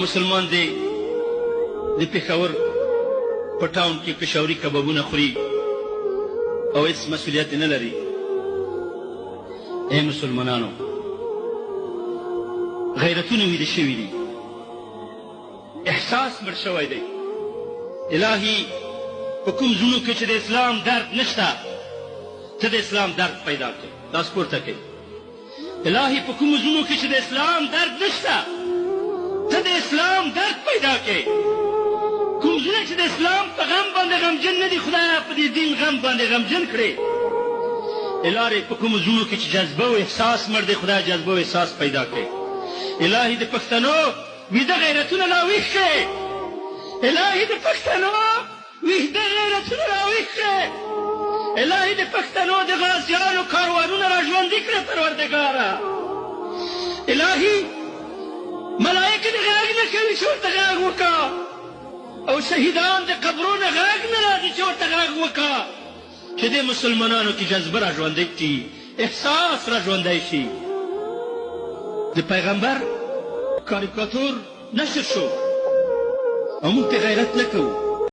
مسلمان دی د پېښور په ټاون کې پېښوري کبابونه خوري او هېڅ مسؤلیت نه لري. ای مسلمانانو، غیرتونه ویده شوي دي، احساس مړ شوی دی. الهي په کوم زړونو کې چې د اسلام درد نشته، ته د اسلام درد پیدا کړې. لاس پورته کوي. الهي په کوم زړونو کې چې د اسلام درد نشته، ته د اسلام درد پیدا کړې. کوم زړونه چې د اسلام په غم باندې غمجن نه دي، خدایه په دې دین غم باندې غمجن کړې. الهي په کوم زړونو کې چې جذبه او احساس مړ دی، خدایه جذبه او احساس پیدا کړې. الهي د پښتنو ویده غیرتونه راویښ کړې. الهي د پښتنو ویده غیرتونه راویښ کړې. الهي د پښتنو د غازیانو کاروانونه را ژوندي کړه پروردګاره. الهي ملایکې د غږ نه کوي چې ورته غږ وکړه، او شهیدان د قبرونو غږ نه راځي چې ورته غږ وکړه، چې دې مسلمانانو کې جذبه را ژوندی کړي، احساس را ژوندی شي. د پیغمبر کاریکاتور نشر شو او موږ پرې غیرت نه کوو.